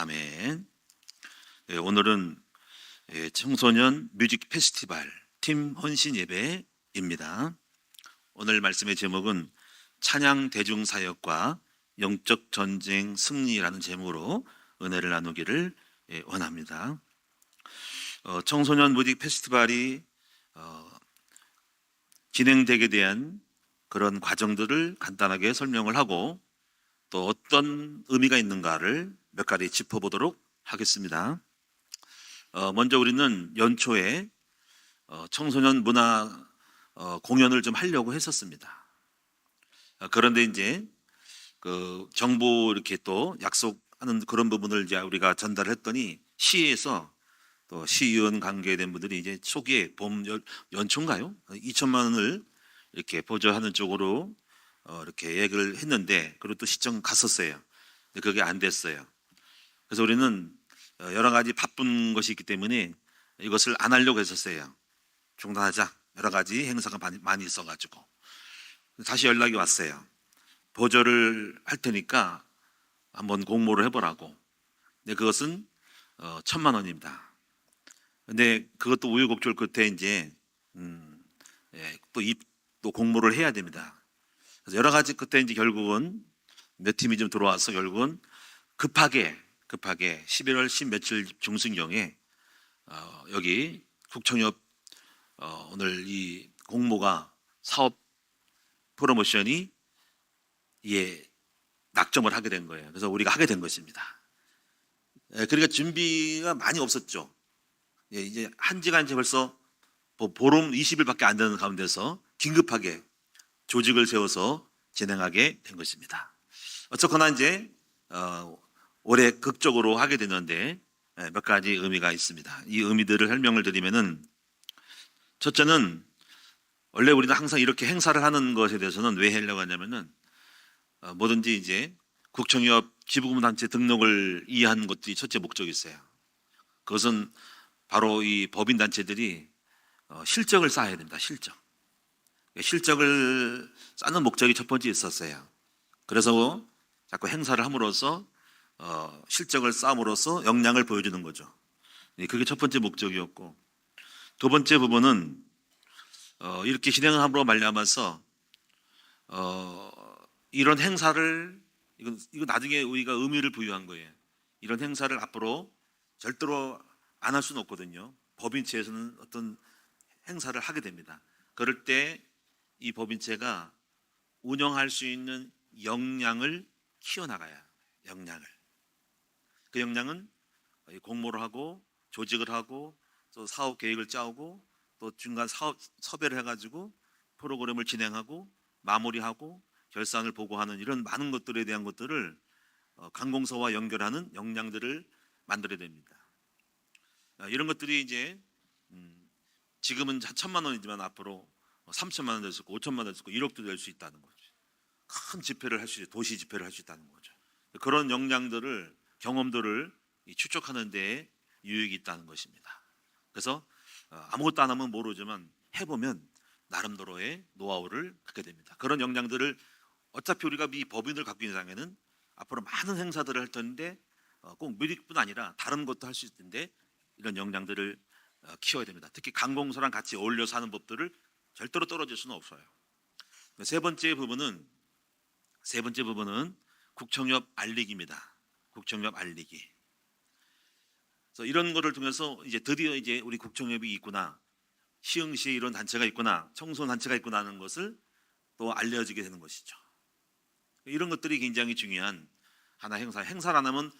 아멘. 오늘은 청소년 뮤직 페스티벌 팀 헌신 예배입니다. 오늘 말씀의 제목은 찬양 대중사역과 영적 전쟁 승리라는 제목으로 은혜를 나누기를 원합니다. 청소년 뮤직 페스티벌이 진행되게 대한 그런 과정들을 간단하게 설명을 하고 또 어떤 의미가 있는가를 몇 가지 짚어보도록 하겠습니다. 먼저 우리는 연초에 청소년 문화 공연을 좀 하려고 했었습니다. 그런데 이제 그 정부 이렇게 또 약속하는 그런 부분을 이제 우리가 전달했더니 시에서 또 시의원 관계된 분들이 이제 초기에 연초인가요? 2천만 원을 이렇게 보조하는 쪽으로 이렇게 얘기를 했는데, 그리고 또 시청 갔었어요. 근데 그게 안 됐어요. 그래서 우리는 여러 가지 바쁜 것이 있기 때문에 이것을 안 하려고 했었어요. 중단하자. 여러 가지 행사가 많이 있어가지고. 다시 연락이 왔어요. 보조를 할 테니까 한번 공모를 해보라고. 근데 그것은 1,000만 원입니다. 근데 그것도 우여곡절 끝에 이제 또 공모를 해야 됩니다. 그래서 여러 가지 그때 이제 결국은 몇 팀이 좀 들어와서 결국은 급하게 11월 10 며칠 중순경에 여기 국청협 오늘 이 공모가 사업 프로모션이 낙점을 하게 된 거예요. 그래서 우리가 하게 된 것입니다. 그러니까 준비가 많이 없었죠. 이제 한지가 이제 벌써 보름 20일밖에 안 되는 가운데서 긴급하게 조직을 세워서 진행하게 된 것입니다. 어쨌거나 이제 올해 극적으로 하게 되는데 몇 가지 의미가 있습니다. 이 의미들을 설명을 드리면은, 첫째는 원래 우리는 항상 이렇게 행사를 하는 것에 대해서는 왜 하려고 하냐면은 뭐든지 이제 국청협 지부금단체 등록을 이해하는 것들이 첫째 목적이 있어요. 그것은 바로 이 법인단체들이 실적을 쌓아야 됩니다. 실적을 쌓는 목적이 첫 번째 있었어요. 그래서 자꾸 행사를 함으로써 실적을 쌓음으로써 역량을 보여주는 거죠. 그게 첫 번째 목적이었고, 두 번째 부분은 이렇게 진행을 함으로 말미암아서 이런 행사를 이거 나중에 우리가 의미를 부여한 거예요. 이런 행사를 앞으로 절대로 안 할 수는 없거든요. 법인체에서는 어떤 행사를 하게 됩니다. 그럴 때 이 법인체가 운영할 수 있는 역량을 키워나가야 역량을. 그 역량은 공모를 하고 조직을 하고 또 사업 계획을 짜오고 또 중간 사업 섭외를 해가지고 프로그램을 진행하고 마무리하고 결산을 보고하는 이런 많은 것들에 대한 것들을 관공서와 연결하는 역량들을 만들어야 됩니다. 이런 것들이 이제 지금은 1,000만 원이지만 앞으로 3천만 원 될 수 있고 5천만 원 될 수 있고 1억도 될 수 있다는 거죠. 큰 집회를 할 수 있고 도시 집회를 할 수 있다는 거죠. 그런 역량들을 경험들을 추적하는 데 유익이 있다는 것입니다. 그래서 아무것도 안 하면 모르지만 해보면 나름대로의 노하우를 갖게 됩니다. 그런 역량들을 어차피 우리가 이 법인을 갖고 있는 상에는 앞으로 많은 행사들을 할 텐데 꼭 뮤직뿐 아니라 다른 것도 할 수 있을 텐데 이런 역량들을 키워야 됩니다. 특히 관공서랑 같이 어울려서 하는 법들을 절대로 떨어질 수는 없어요. 세 번째 부분은 국청협 알리기입니다. 국청협 알리기. 그래서 이런 거를 통해서 이제 드디어 이제 우리 국청협이 있구나, 시흥시에 이런 단체가 있구나, 청소년 단체가 있구나 하는 것을 또 알려지게 되는 것이죠. 이런 것들이 굉장히 중요한 하나 행사를 안 하면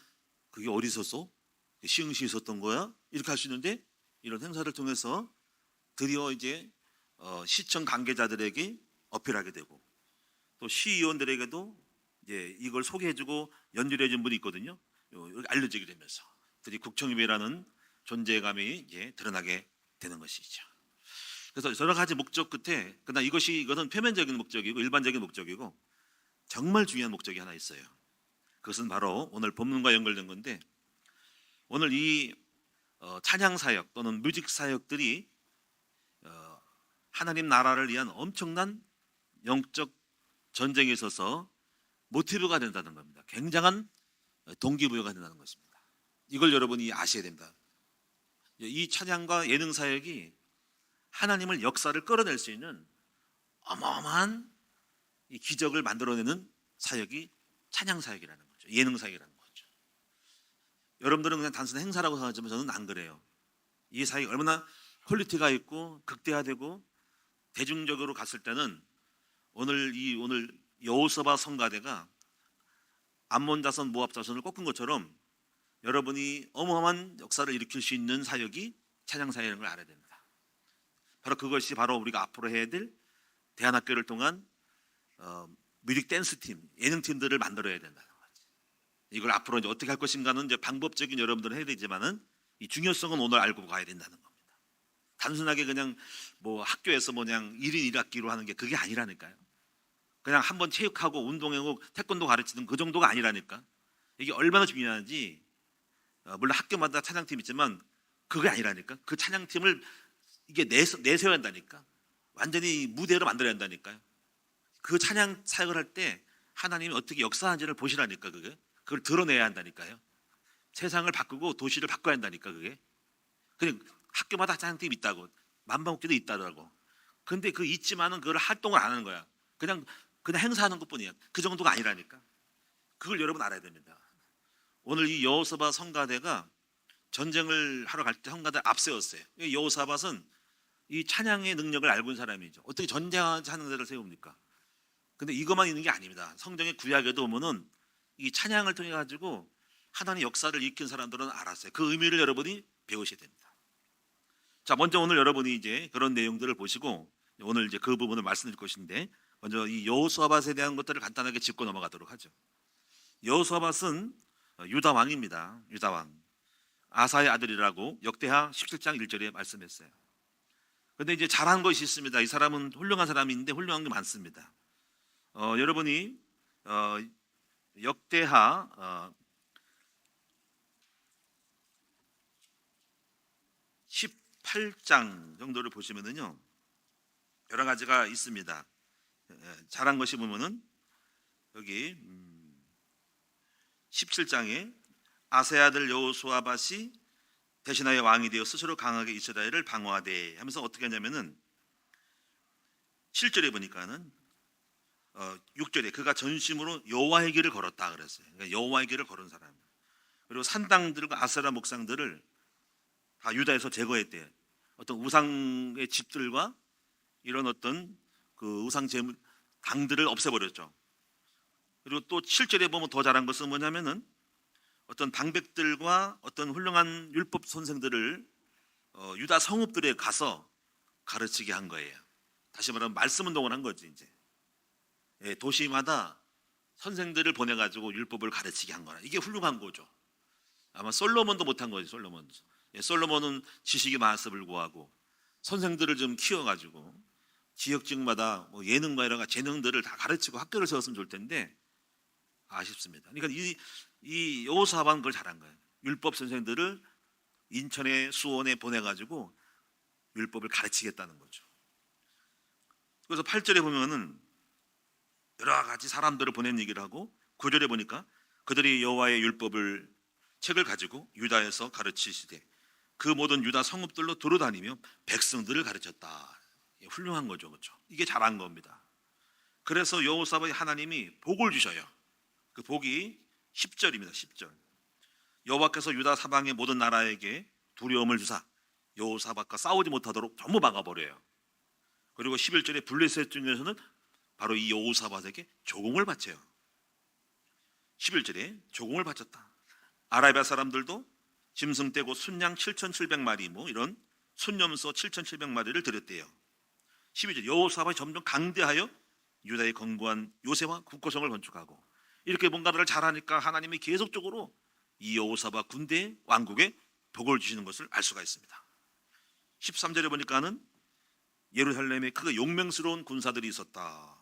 그게 어디 있었어? 시흥시에 있었던 거야? 이렇게 할 수 있는데 이런 행사를 통해서 드디어 이제 시청 관계자들에게 어필하게 되고 또 시의원들에게도 이제 이걸 소개해주고 연결해준 분이 있거든요. 이렇게 알려지게 되면서 드디어 국청협이라는 존재감이 이제 드러나게 되는 것이죠. 그래서 여러 가지 목적 끝에 그러나 이것은 표면적인 목적이고 일반적인 목적이고 정말 중요한 목적이 하나 있어요. 그것은 바로 오늘 본문과 연결된 건데, 오늘 이 찬양 사역 또는 뮤직 사역들이 하나님 나라를 위한 엄청난 영적 전쟁에 있어서 모티브가 된다는 겁니다. 굉장한 동기부여가 된다는 것입니다. 이걸 여러분이 아셔야 됩니다. 이 찬양과 예능 사역이 하나님을 역사를 끌어낼 수 있는 어마어마한 이 기적을 만들어내는 사역이 찬양 사역이라는 거죠. 예능 사역이라는 거죠. 여러분들은 그냥 단순한 행사라고 생각하지만 저는 안 그래요. 이 사역이 얼마나 퀄리티가 있고 극대화되고 대중적으로 갔을 때는 오늘 여호사밧 성가대가 암몬 자손 모압 자손을 꺾은 것처럼 여러분이 어마어마한 역사를 일으킬 수 있는 사역이 찬양 사역인 걸 알아야 됩니다. 바로 그것이 바로 우리가 앞으로 해야 될 대안학교를 통한 뮤직 댄스 팀, 예능 팀들을 만들어야 된다는 거지. 이걸 앞으로 이제 어떻게 할 것인가는 이제 방법적인 여러분들은 해야 되지만은 이 중요성은 오늘 알고 가야 된다는 겁니다. 단순하게 그냥 뭐 학교에서 뭐 그냥 1인 1학기로 하는 게 그게 아니라니까요. 그냥 한번 체육하고 운동하고 태권도 가르치는 그 정도가 아니라니까. 이게 얼마나 중요한지 물론 학교마다 찬양팀 있지만 그게 아니라니까. 그 찬양팀을 이게 내세워야 한다니까. 완전히 무대로 만들어야 한다니까요. 그 찬양 사역을 할 때 하나님이 어떻게 역사하는지를 보시라니까. 그걸 드러내야 한다니까요. 세상을 바꾸고 도시를 바꿔야 한다니까. 그냥 학교마다 찬양팀이 있다고, 만방국제도 있다더라고. 근데 그 있지만은 그걸 활동을 안 하는 거야. 그냥 행사하는 것뿐이야. 그 정도가 아니라니까. 그걸 여러분 알아야 됩니다. 오늘 이 여호사밧 성가대가 전쟁을 하러 갈 때 성가대를 앞세웠어요. 여호사밧은 이 찬양의 능력을 알고 있는 사람이죠. 어떻게 전쟁하는 데를 세웁니까? 근데 이것만 있는 게 아닙니다. 성경의 구약에도 보면은 이 찬양을 통해 가지고 하나님의 역사를 일으킨 사람들은 알았어요. 그 의미를 여러분이 배우셔야 됩니다. 자, 먼저 오늘 여러분이 이제 그런 내용들을 보시고 오늘 이제 그 부분을 말씀드릴 것인데, 먼저 이 여호사밧에 대한 것들을 간단하게 짚고 넘어가도록 하죠. 여호사밧은 유다 왕입니다. 유다 왕. 아사의 아들이라고 역대하 17장 1절에 말씀했어요. 그런데 이제 잘한 것이 있습니다. 이 사람은 훌륭한 사람인데 훌륭한 게 많습니다. 여러분이 역대하 18장 정도를 보시면은요, 여러 가지가 있습니다. 잘한 것이 보면은 여기 17장에 아사의 아들 여호사밧이 대신하여 왕이 되어 스스로 강하게 이스라엘을 방어하되 하면서 어떻게 하냐면은 7절에 보니까는 6절에 그가 전심으로 여호와의 길을 걸었다 그랬어요. 그러니까 여호와의 길을 걸은 사람. 그리고 산당들과 아세라 목상들을 다 유다에서 제거했대요. 어떤 우상의 집들과 이런 어떤 그 우상 제물 당들을 없애버렸죠. 그리고 또 7절에 보면 더 잘한 것은 뭐냐면은 어떤 방백들과 어떤 훌륭한 율법 선생들을 유다 성읍들에 가서 가르치게 한 거예요. 다시 말하면 말씀 운동을 한 거지 이제. 도시마다 선생들을 보내가지고 율법을 가르치게 한 거라. 이게 훌륭한 거죠. 아마 솔로몬도 못한 거지. 솔로몬은 지식이 많아서 불구하고 선생들을 좀 키워가지고 지역직마다 뭐 예능과 이런 재능들을 다 가르치고 학교를 세웠으면 좋을 텐데 아쉽습니다. 그러니까 이 여호사밧은 그걸 잘한 거예요. 율법 선생들을 인천의 수원에 보내가지고 율법을 가르치겠다는 거죠. 그래서 8절에 보면은 여러 가지 사람들을 보낸 얘기를 하고 9절에 보니까 그들이 여호와의 율법을 책을 가지고 유다에서 가르치시되 그 모든 유다 성읍들로 돌아다니며 백성들을 가르쳤다. 훌륭한 거죠, 그렇죠? 이게 잘한 겁니다. 그래서 여호사밧이 하나님이 복을 주셔요. 그 복이 10절입니다. 10절. 여호와께서 유다 사방의 모든 나라에게 두려움을 주사 여호사밧과 싸우지 못하도록 전부 막아버려요. 그리고 11절에 블레셋 중에서는 바로 이 여호사밧에게 조공을 바쳐요. 11절에 조공을 바쳤다. 아라비아 사람들도 짐승 떼고 순양 7,700마리 뭐 이런 순염소 7,700마리를 드렸대요. 12절 여호사밧이 점점 강대하여 유다의 견고한 요새와 국고성을 건축하고 이렇게 뭔가를 잘하니까 하나님이 계속적으로 이 여호사밧 군대 왕국에 복을 주시는 것을 알 수가 있습니다. 13절에 보니까는 예루살렘에 크게 용맹스러운 군사들이 있었다.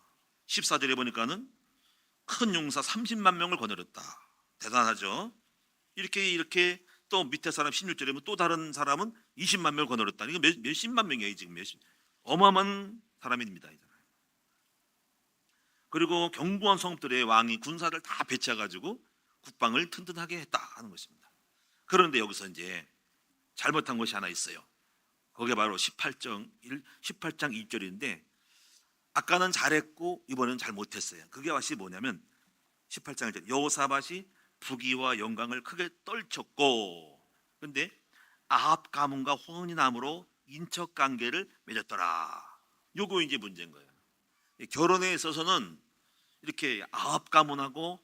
14절에 보니까는 큰 용사 30만 명을 거느렸다. 대단하죠. 이렇게 또 밑에 사람 16절에 보면 또 다른 사람은 20만 명을 거느렸다. 이거 몇십만 명이에요 지금. 어마어마한 사람입니다. 그리고 견고한 성읍들의 왕이 군사를 다 배치해가지고 국방을 튼튼하게 했다 하는 것입니다. 그런데 여기서 이제 잘못한 것이 하나 있어요. 그게 바로 18장 2절인데 아까는 잘했고 이번에는 잘못했어요. 그게 다시 뭐냐면 18장 1절 여호사밧이 부귀와 영광을 크게 떨쳤고 그런데 아합 가문과 혼인함으로 인척 관계를 맺었더라. 요거 이제 문제인 거예요. 결혼에 있어서는 이렇게 아합 가문하고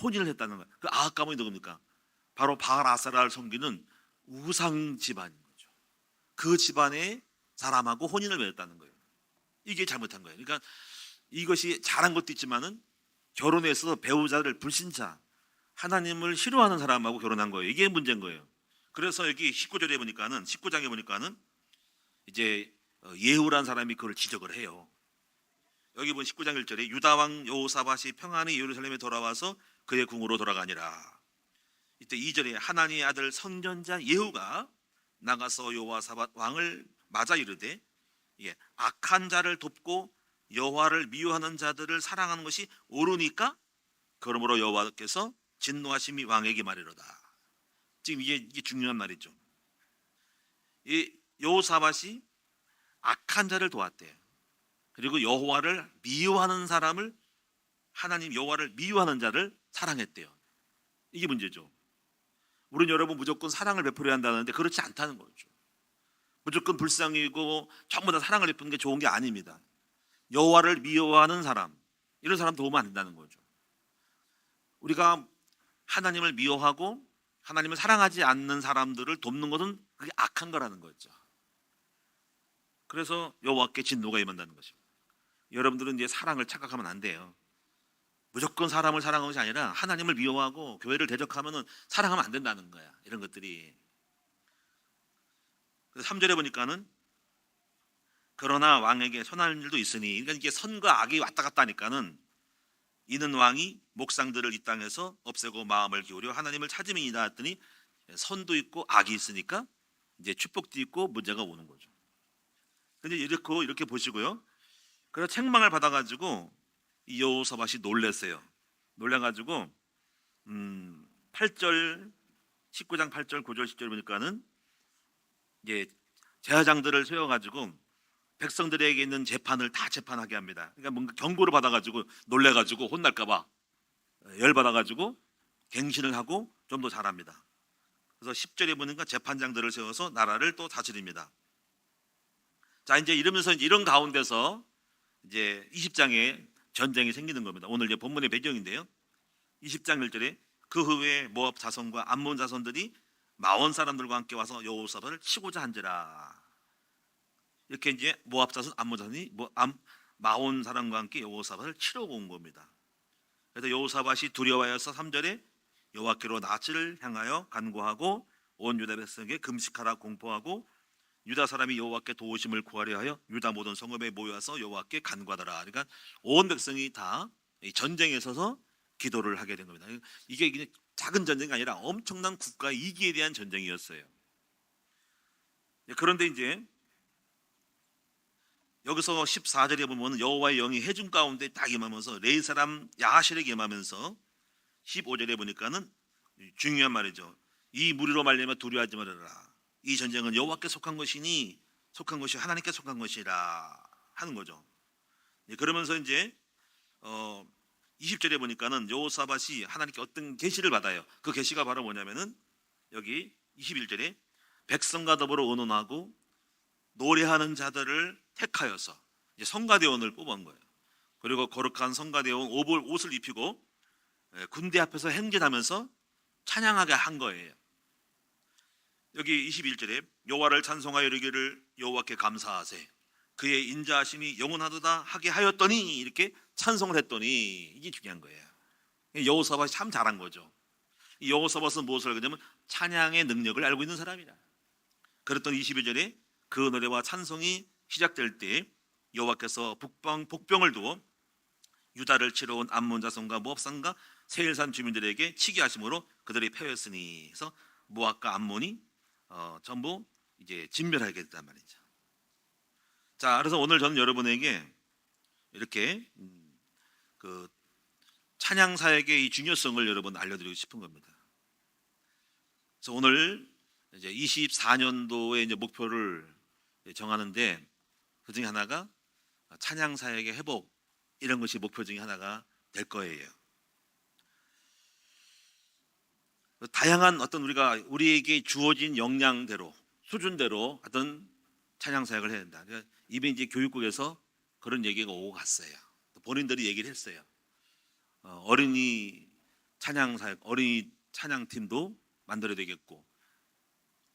혼인을 했다는 거예요. 그 아합 가문이 누굽니까? 바로 바알 아세라를 섬기는 우상 집안인 거죠. 그 집안의 사람하고 혼인을 맺었다는 거예요. 이게 잘못한 거예요. 그러니까 이것이 잘한 것도 있지만은 결혼에 있어서 배우자를 불신자, 하나님을 싫어하는 사람하고 결혼한 거예요. 이게 문제인 거예요. 그래서 여기 19절에 보니까는 19장에 보니까는 이제 예후라는 사람이 그걸 지적을 해요. 여기 보면 19장 1절에 유다 왕 여호사밧이 평안히 예루살렘에 돌아와서 그의 궁으로 돌아가니라. 이때 2절에 하나니의 아들 선전자 예후가 나가서 여호사밧 왕을 맞아 이르되 악한 자를 돕고 여호와를 미워하는 자들을 사랑하는 것이 옳으니까 그러므로 여호와께서 진노하심이 왕에게 말이로다. 지금 이게 중요한 말이죠. 이 여호사밧이 악한 자를 도왔대요. 그리고 여호와를 미워하는 사람을 하나님 여호와를 미워하는 자를 사랑했대요. 이게 문제죠. 우리는 여러분 무조건 사랑을 베풀어야 한다는데 그렇지 않다는 거죠. 무조건 불쌍이고 전부 다 사랑을 베푸는 게 좋은 게 아닙니다. 여호와를 미워하는 사람 이런 사람 도우면 안 된다는 거죠. 우리가 하나님을 미워하고 하나님을 사랑하지 않는 사람들을 돕는 것은 그게 악한 거라는 거죠. 그래서 여호와께 진노가 임한다는 것입니다. 여러분들은 이제 사랑을 착각하면 안 돼요. 무조건 사람을 사랑하는 것이 아니라 하나님을 미워하고 교회를 대적하면 사랑하면 안 된다는 거야. 이런 것들이. 그래서 3절에 보니까는 그러나 왕에게 선한 일도 있으니 그러니까 이게 선과 악이 왔다 갔다 하니까는 이는 왕이 목상들을 이 땅에서 없애고 마음을 기울여 하나님을 찾음이니라 했더니 선도 있고 악이 있으니까 이제 축복도 있고 문제가 오는 거죠. 근데 이렇게 보시고요. 그래서 책망을 받아가지고 이 여호사밧이 놀랬어요. 놀래가지고 8절 19장 8절 9절 10절 보니까는 이제 제사장들을 세워가지고 백성들에게 있는 재판을 다 재판하게 합니다. 그러니까 뭔가 경고를 받아가지고 놀래가지고 혼날까봐 열받아가지고 갱신을 하고 좀 더 잘합니다. 그래서 10절에 보니까 재판장들을 세워서 나라를 또 다스립니다. 자 이제 이러면서 이런 가운데서 이제 20장에 전쟁이 생기는 겁니다. 오늘 이제 본문의 배경인데요. 20장 1절에 그 후에 모압 자손과 암몬 자손들이 마온 사람들과 함께 와서 여호사밧을 치고자 한지라. 이렇게 이제 모압 자손, 암몬 자손이 마온 사람과 함께 여호사밧을 치러 온 겁니다. 그래서 여호사밧이 두려워하여서 3절에 여호와께로 낯을 향하여 간구하고 온 유다 백성에게 금식하라 공포하고 유다 사람이 여호와께 도우심을 구하려 하여 유다 모든 성읍에 모여서 여호와께 간구하더라. 그러니까 온 백성이 다 전쟁에 서서 기도를 하게 된 겁니다. 이게 작은 전쟁이 아니라 엄청난 국가의 이기에 대한 전쟁이었어요. 그런데 이제 여기서 14절에 보면 여호와의 영이 회중 가운데 딱 임하면서 레위 사람 야하실에게 임하면서 15절에 보니까는 중요한 말이죠. 이 무리로 말미암아 두려워하지 말아라. 이 전쟁은 여호와께 속한 것이니 속한 것이 하나님께 속한 것이라 하는 거죠. 그러면서 이제 20절에 보니까는 여호사밧이 하나님께 어떤 계시를 받아요. 그 계시가 바로 뭐냐면은 여기 21절에 백성과 더불어 의논하고 노래하는 자들을 택하여서 이제 성가대원을 뽑은 거예요. 그리고 거룩한 성가대원 옷을 입히고 군대 앞에서 행진하면서 찬양하게 한 거예요. 여기 21절에 여호와를 찬송하여 이르기를 여호와께 감사하세 그의 인자하심이 영원하도다 하게 하였더니 이렇게 찬송을 했더니 이게 중요한 거예요. 여호사밧이 참 잘한 거죠. 여호사밧은 무엇을 하냐면 찬양의 능력을 알고 있는 사람이라. 그랬더니 22절에 그 노래와 찬송이 시작될 때 여호와께서 복병을 두어 유다를 치러 온 암몬 자손과 모압산과 세일산 주민들에게 치게 하심으로 그들이 패였으니 그래서 모압과 암몬이 전부 이제 진멸하게 됐단 말이죠. 자, 그래서 오늘 저는 여러분에게 이렇게 그 찬양 사역의 이 중요성을 여러분 알려드리고 싶은 겁니다. 그래서 오늘 이제 24년도의 이제 목표를 정하는데 그 중에 하나가 찬양 사역의 회복, 이런 것이 목표 중에 하나가 될 거예요. 다양한 어떤 우리에게 주어진 역량대로, 수준대로 어떤 찬양 사역을 해야 된다. 이미 이제 교육국에서 그런 얘기가 오고 갔어요. 본인들이 얘기를 했어요. 어린이 찬양 사역, 어린이 찬양 팀도 만들어야 되겠고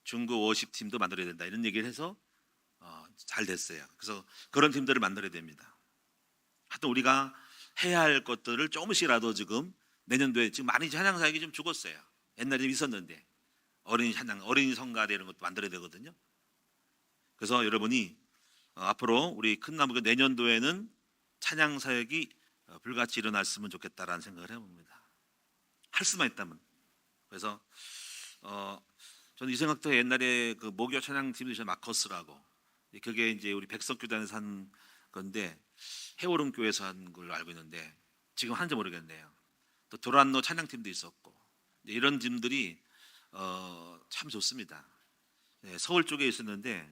중고 워십 팀도 만들어야 된다, 이런 얘기를 해서 잘 됐어요. 그래서 그런 팀들을 만들어야 됩니다. 하여튼 우리가 해야 할 것들을 조금씩이라도 지금 내년도에, 지금 많이 찬양 사역이 좀 죽었어요. 옛날에 좀 있었는데 어린이 찬양, 어린이 성가대 이런 것도 만들어야 되거든요. 그래서 여러분이 앞으로 우리 큰 나무가 내년도에는 찬양 사역이 불같이 일어났으면 좋겠다라는 생각을 해봅니다. 할 수만 있다면. 그래서 저는 이 생각도 옛날에 그 모교 찬양팀이 있어요. 마커스라고. 그게 이제 우리 백석교단에서 한 건데 해오름 교회에서 한 걸로 알고 있는데 지금 하는지 모르겠네요. 또 도란노 찬양팀도 있었고 이런 팀들이 참 좋습니다. 네, 서울 쪽에 있었는데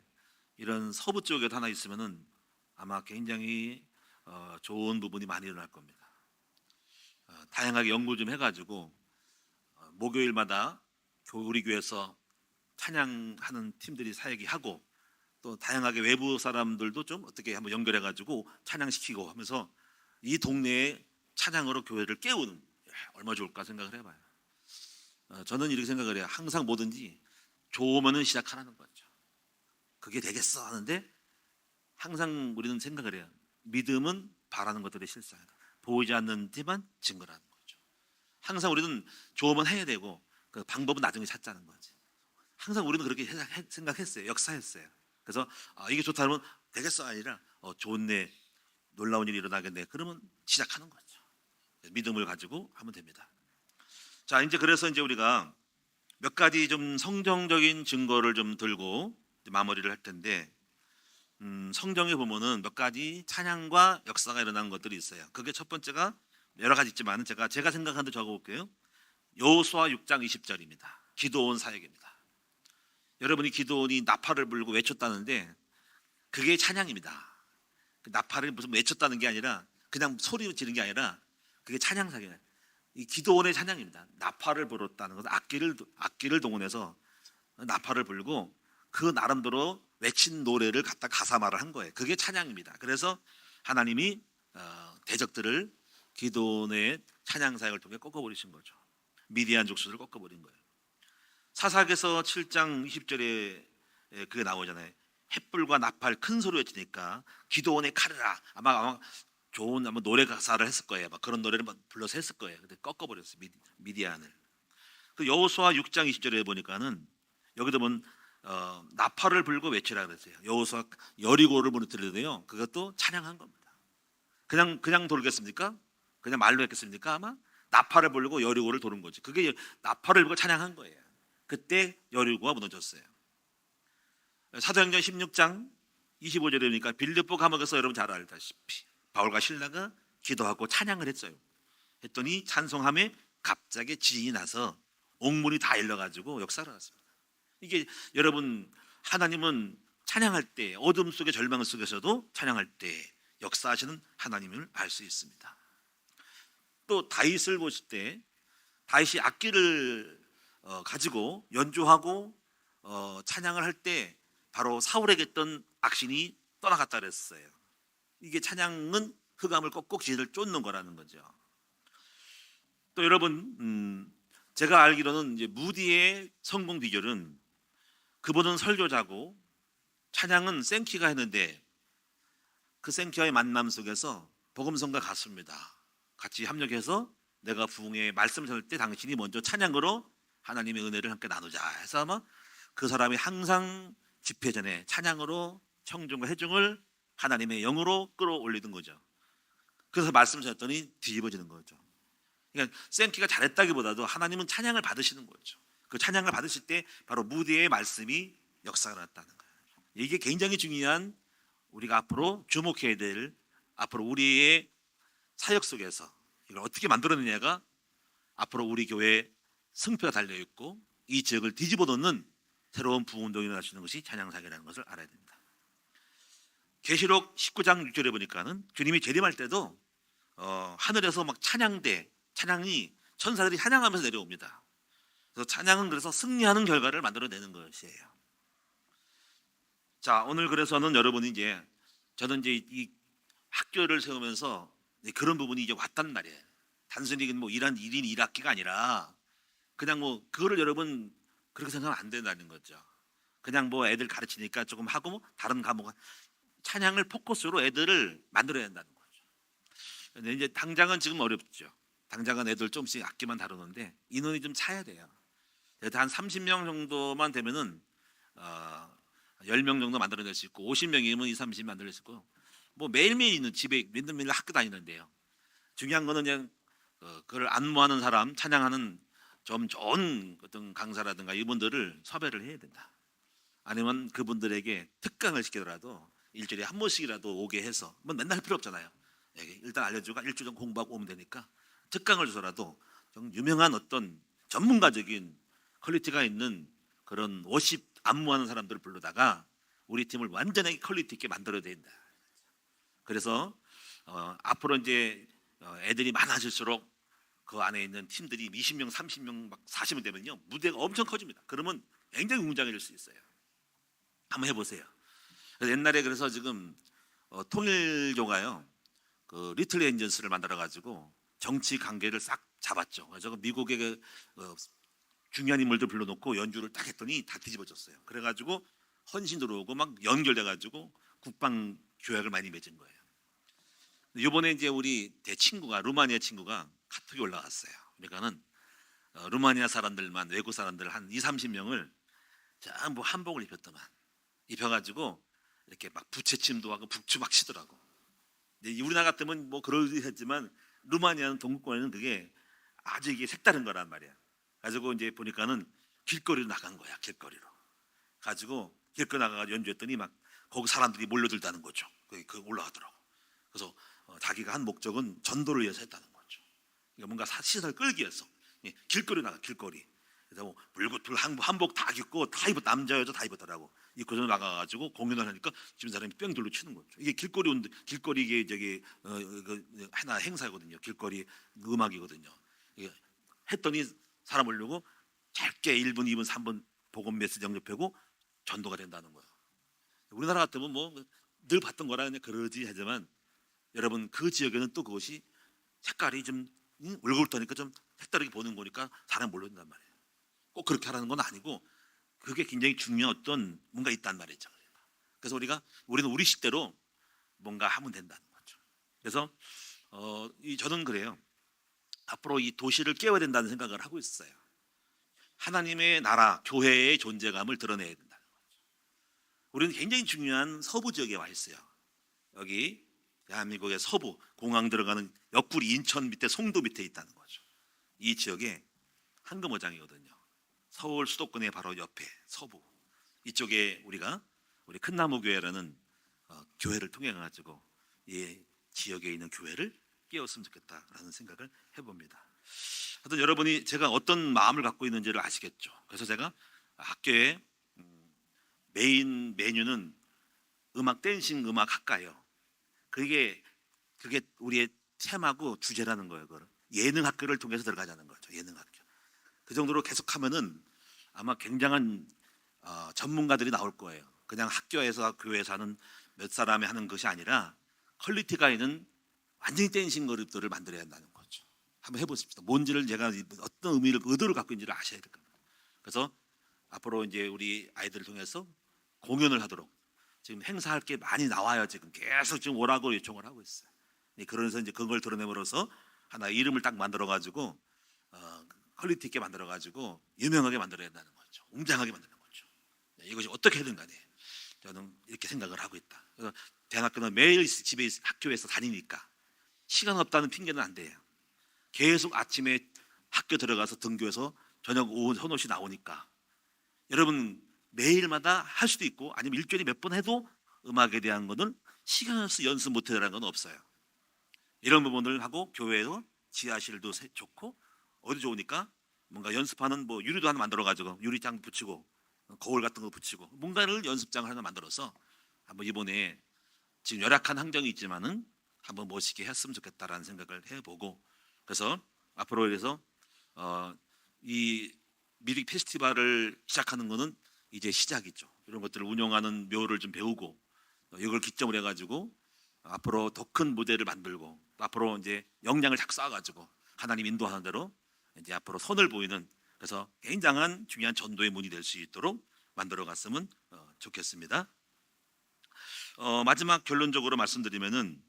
이런 서부 쪽에도 하나 있으면은 아마 굉장히 좋은 부분이 많이 일어날 겁니다. 다양하게 연구 좀 해가지고 목요일마다 우리 교회에서 찬양하는 팀들이 사역이 하고 또 다양하게 외부 사람들도 좀 어떻게 한번 연결해가지고 찬양시키고 하면서 이 동네에 찬양으로 교회를 깨우는, 얼마나 좋을까 생각을 해봐요. 저는 이렇게 생각을 해요. 항상 뭐든지 좋으면은 시작하라는 거죠. 그게 되겠어 하는데 항상 우리는 생각을 해요. 믿음은 바라는 것들의 실상이다. 보이지 않는 데만 증거라는 거죠. 항상 우리는 좋으면 해야 되고 그 방법은 나중에 찾자는 거지. 항상 우리는 그렇게 생각했어요. 역사했어요. 그래서 이게 좋다면 되겠어 아니라 좋네, 놀라운 일이 일어나겠네, 그러면 시작하는 거죠. 믿음을 가지고 하면 됩니다. 자, 이제 그래서 이제 우리가 몇 가지 좀 성경적인 증거를 좀 들고 마무리를 할 텐데 성경에 보면은 몇 가지 찬양과 역사가 일어난 것들이 있어요. 그게 첫 번째가 여러 가지 있지만 제가 생각한 대로 적어볼게요. 여호수아 6장 20절입니다. 기드온 사역입니다. 여러분이 기드온이 나팔을 불고 외쳤다는데 그게 찬양입니다. 그 나팔을 무슨 외쳤다는 게 아니라 그냥 소리 지르는 게 아니라 그게 찬양 사역이에요. 이 기드온의 찬양입니다. 나팔을 불었다는 것은 악기를 동원해서 나팔을 불고 그 나름대로 외친 노래를 갖다 가사말을 한 거예요. 그게 찬양입니다. 그래서 하나님이 대적들을 기드온의 찬양 사역을 통해 꺾어버리신 거죠. 미디안 족속을 꺾어버린 거예요. 사사기서 7장 20절에 그게 나오잖아요. 햇불과 나팔 큰 소리 외치니까 기드온의 칼이라, 아마 좋은 노래 가사를 했을 거예요. 아마 그런 노래를 불러서 했을 거예요. 근데 꺾어버렸어요, 미디안을. 그 여호수아 6장 20절에 보니까는 여기도 보면 나팔을 불고 외치라 그랬어요. 여호수아 여리고를 무너뜨리는데요, 그것도 찬양한 겁니다. 그냥 돌겠습니까? 그냥 말로 했겠습니까? 아마 나팔을 불고 여리고를 도는 거지. 그게 나팔을 불고 찬양한 거예요. 그때 여리고가 무너졌어요. 사도행전 16장 25절에 보니까 빌립보 감옥에서 여러분 잘 알다시피 바울과 실라가 기도하고 찬양을 했어요. 했더니 찬송함에 갑자기 지진이 나서 옥문이 다 일러가지고 역사가 났습니다. 이게 여러분, 하나님은 찬양할 때, 어둠 속의 절망 속에서도 찬양할 때 역사하시는 하나님을 알 수 있습니다. 또 다윗을 보실 때 다윗이 악기를 가지고 연주하고 찬양을 할 때 바로 사울에게 있던 악신이 떠나갔다 그랬어요. 이게 찬양은 흑암을 꺾고 진을 쫓는 거라는 거죠. 또 여러분, 제가 알기로는 이제 무디의 성공 비결은 그분은 설교자고 찬양은 생키가 했는데 그 생키와의 만남 속에서 복음성가 갔습니다. 같이 협력해서 내가 부흥의 말씀 전할 때 당신이 먼저 찬양으로 하나님의 은혜를 함께 나누자 해서 아마 그 사람이 항상 집회 전에 찬양으로 청중과 회중을 하나님의 영으로 끌어올리는 거죠. 그래서 말씀 전했더니 뒤집어지는 거죠. 그러니까 생키가 잘했다기보다도 하나님은 찬양을 받으시는 거죠. 그 찬양을 받으실 때 바로 무대의 말씀이 역사가 났다는 거예요. 이게 굉장히 중요한, 우리가 앞으로 주목해야 될, 앞으로 우리의 사역 속에서 이걸 어떻게 만들어내냐가 앞으로 우리 교회의 승패가 달려있고 이 지역을 뒤집어 놓는 새로운 부흥운동이 일어날 수 있는 것이 찬양사역이라는 것을 알아야 됩니다. 계시록 19장 6절에 보니까는 주님이 재림할 때도 하늘에서 막 찬양이 천사들이 찬양하면서 내려옵니다. 그래서 찬양은 그래서 승리하는 결과를 만들어내는 것이에요. 자, 오늘 그래서는 여러분이 저는 이 학교를 세우면서 그런 부분이 이제 왔단 말이에요. 단순히 뭐 1인 1학기가 아니라 그냥 뭐 그거를 여러분 그렇게 생각하면 안 된다는 거죠. 그냥 뭐 애들 가르치니까 조금 하고 뭐 다른 과목 찬양을 포커스로 애들을 만들어야 한다는 거죠. 근데 이제 당장은 지금 어렵죠. 당장은 애들 조금씩 악기만 다루는데 인원이 좀 차야 돼요. 그래서 한 30명 정도만 되면은 10명 정도 만들어낼 수 있고 50명이면 30 만들어낼 수 있고 뭐 매일매일 있는 집에 맨날 학교 다니는데요. 중요한 거는 그냥 그걸 안무하는 사람, 찬양하는 좀 좋은 어떤 강사라든가 이분들을 섭외를 해야 된다. 아니면 그분들에게 특강을 시키더라도 일주일에 한 번씩이라도 오게 해서 뭐 맨날 할 필요 없잖아요. 일단 알려주고 일주일 정도 공부하고 오면 되니까 특강을 줘서라도 좀 유명한 어떤 전문가적인 퀄리티가 있는 그런 워십 안무하는 사람들을 불러다가 우리 팀을 완전하게 퀄리티 있게 만들어야 된다. 그래서 앞으로 이제 애들이 많아질수록 그 안에 있는 팀들이 20명, 30명, 막 40명 되면요 무대가 엄청 커집니다. 그러면 굉장히 웅장해질 수 있어요. 한번 해보세요. 그래서 옛날에 그래서 지금 통일교가요 그 리틀 엔전스를 만들어 가지고 정치 관계를 싹 잡았죠. 그래서 미국의 중요한 인물들 불러놓고 연주를 딱 했더니 다 뒤집어졌어요. 그래가지고 헌신 들어오고 막 연결돼가지고 국방 교약을 많이 맺은 거예요. 이번에 이제 우리 루마니아 친구가 카톡이 올라왔어요. 그러니까는 루마니아 사람들만 외국 사람들 한 20-30명을 전부 한복을 입혀가지고 이렇게 막 부채침도 하고 북추 막 치더라고. 우리나라 같으면 뭐 그러지 했지만 루마니아는 동국권에는 그게 아주 이게 색다른 거란 말이야. 가지고 이제 보니까는 길거리로 나간 거야. 길거리로 가지고 길거리 나가가지고 연주했더니 막 거기 사람들이 몰려들다는 거죠. 그 올라가더라고. 그래서 자기가 한 목적은 전도를 위해서 했다는 거죠. 그러니까 뭔가 시선을 끌기 위해서 길거리 나가 길거리. 그래서 뭐 물구틀 한복 다 입고 다 입었 남자 여자 다 입었더라고. 입고 나가가지고 공연을 하니까 지금 사람이 뺑들로 치는 거죠. 이게 길거리 이게 저기 하나 행사거든요. 길거리 음악이거든요. 이게 했더니 사람 오려고 짧게 1분, 2분, 3분 복음 메시지 영접하고 전도가 된다는 거예요. 우리나라 같으면 뭐 늘 봤던 거라 그냥 그러지 하지만 여러분 그 지역에는 또 그것이 색깔이 좀 울긋하니까 좀 색다르게 보는 거니까 사람 몰려든단 말이에요. 꼭 그렇게 하라는 건 아니고 그게 굉장히 중요한 어떤 뭔가 있단 말이죠. 그래서 우리는 우리 식대로 뭔가 하면 된다는 거죠. 그래서 저는 그래요. 앞으로 이 도시를 깨워야 된다는 생각을 하고 있어요. 하나님의 나라, 교회의 존재감을 드러내야 된다는 거죠. 우리는 굉장히 중요한 서부 지역에 와 있어요. 여기 대한민국의 서부 공항 들어가는 옆구리 인천 밑에 송도 밑에 있다는 거죠. 이 지역에 황금어장이거든요. 서울 수도권의 바로 옆에 서부 이쪽에 우리 큰나무교회라는 교회를 통해 가지고 이 지역에 있는 교회를 깨웠으면 좋겠다라는 생각을 해봅니다. 하여튼 여러분이 제가 어떤 마음을 갖고 있는지를 아시겠죠. 그래서 제가 학교에 메인 메뉴는 댄싱 음악 학과예요. 그게 우리의 테마고 주제라는 거예요. 그걸 예능 학교를 통해서 들어가자는 거죠. 예능 학교. 그 정도로 계속하면은 아마 굉장한 전문가들이 나올 거예요. 그냥 학교에서 교회에서 하는 몇 사람이 하는 것이 아니라 퀄리티가 있는 완전히 댄싱 그룹들을 만들어야 한다는 거죠. 한번 해보십시오. 뭔지를 제가 어떤 의도를 갖고 있는지를 아셔야 될 겁니다. 그래서 앞으로 이제 우리 아이들을 통해서 공연을 하도록 지금 행사할 게 많이 나와요. 지금 계속 지금 오라고 요청을 하고 있어요. 그러면서 이제 그걸 드러내므로써 하나 이름을 딱 만들어 가지고 퀄리티 있게 만들어 가지고 유명하게 만들어야 한다는 거죠. 웅장하게 만드는 거죠. 이것이 어떻게든 간에 저는 이렇게 생각을 하고 있다. 그래서 대학교는 매일 집에 학교에서 다니니까 시간 없다는 핑계는 안 돼요. 계속 아침에 학교 들어가서 등교해서 저녁 오후 선호시 나오니까 여러분 매일마다 할 수도 있고 아니면 일주일에 몇 번 해도 음악에 대한 거는 시간 없이 연습 못해라는 건 없어요. 이런 부분을 하고 교회에서 지하실도 좋고 어디 좋으니까 뭔가 연습하는 뭐 유리도 하나 만들어 가지고 유리장 붙이고 거울 같은 거 붙이고 뭔가를 연습장을 하나 만들어서 한번 이번에 지금 열악한 환경이 있지만은 한번 멋있게 했으면 좋겠다라는 생각을 해보고, 그래서 앞으로 그래서 이 미리 페스티벌을 시작하는 거는 이제 시작이죠. 이런 것들을 운영하는 묘를 좀 배우고 이걸 기점으로 해가지고 앞으로 더 큰 무대를 만들고 앞으로 이제 역량을 잘 쌓아가지고 하나님 인도하는 대로 이제 앞으로 선을 보이는, 그래서 굉장한 중요한 전도의 문이 될 수 있도록 만들어 갔으면 좋겠습니다. 마지막 결론적으로 말씀드리면은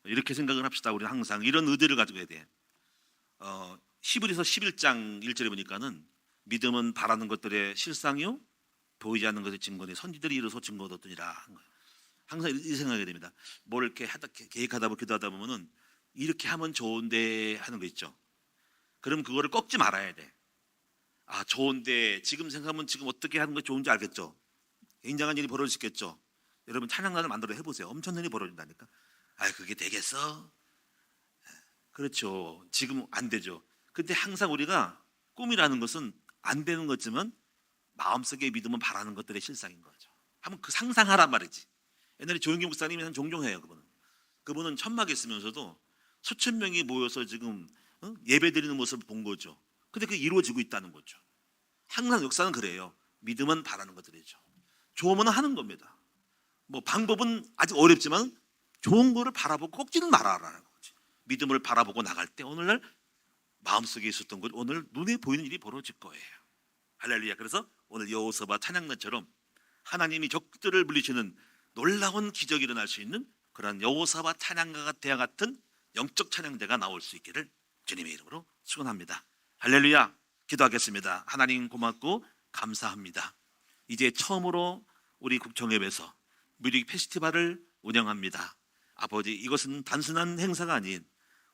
이렇게 생각을 합시다. 우리는 항상 이런 의도를 가지고 해야 돼. 히브리서 11장 1절에 보니까는 믿음은 바라는 것들의 실상이요 보이지 않는 것의 증거니 선지들이 이루어서 증거 얻었더니라 하는 거예요. 항상 이 생각이 됩니다. 뭘 이렇게 계획하다 보고 기도하다 보면은 이렇게 하면 좋은데 하는 거 있죠. 그럼 그거를 꺾지 말아야 돼. 아, 좋은데 지금 생각하면 지금 어떻게 하는 게 좋은지 알겠죠. 굉장한 일이 벌어지겠죠. 여러분 찬양단을 만들어 해보세요. 엄청난 일이 벌어진다니까. 아, 그게 되겠어? 그렇죠. 지금 안 되죠. 근데 항상 우리가 꿈이라는 것은 안 되는 거지만 마음속에 믿음은 바라는 것들의 실상인 거죠. 한번 그 상상하란 말이지. 옛날에 조영기 목사님이 종종 해요. 그분은 천막에 있으면서도 수천 명이 모여서 지금 예배 드리는 모습을 본 거죠. 근데 그게 이루어지고 있다는 거죠. 항상 역사는 그래요. 믿음은 바라는 것들이죠. 좋으면 하는 겁니다. 뭐 방법은 아직 어렵지만 좋은 거를 바라보고 꺾지는 말아라는 거지. 믿음을 바라보고 나갈 때 오늘날 마음속에 있었던 것 오늘 눈에 보이는 일이 벌어질 거예요. 할렐루야. 그래서 오늘 여호수아와 찬양단처럼 하나님이 적들을 물리치는 놀라운 기적이 일어날 수 있는 그런 여호수아와 찬양가가 대와 같은 영적 찬양대가 나올 수 있기를 주님의 이름으로 축원합니다. 할렐루야. 기도하겠습니다. 하나님 고맙고 감사합니다. 이제 처음으로 우리 국정협에서 뮤직 페스티벌을 운영합니다. 아버지, 이것은 단순한 행사가 아닌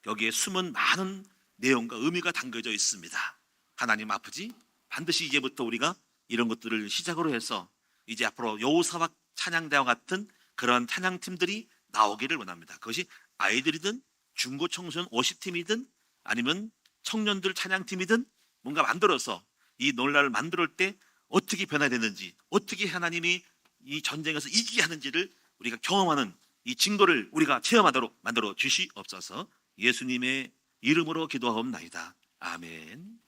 여기에 숨은 많은 내용과 의미가 담겨져 있습니다. 하나님 아버지, 반드시 이제부터 우리가 이런 것들을 시작으로 해서 이제 앞으로 여호수아와 찬양대와 같은 그런 찬양팀들이 나오기를 원합니다. 그것이 아이들이든 중고 청소년 워십팀이든 아니면 청년들 찬양팀이든 뭔가 만들어서 이 논란을 만들 때 어떻게 변화되는지, 어떻게 하나님이 이 전쟁에서 이기게 하는지를 우리가 경험하는 이 증거를 우리가 체험하도록 만들어 주시옵소서. 예수님의 이름으로 기도하옵나이다. 아멘.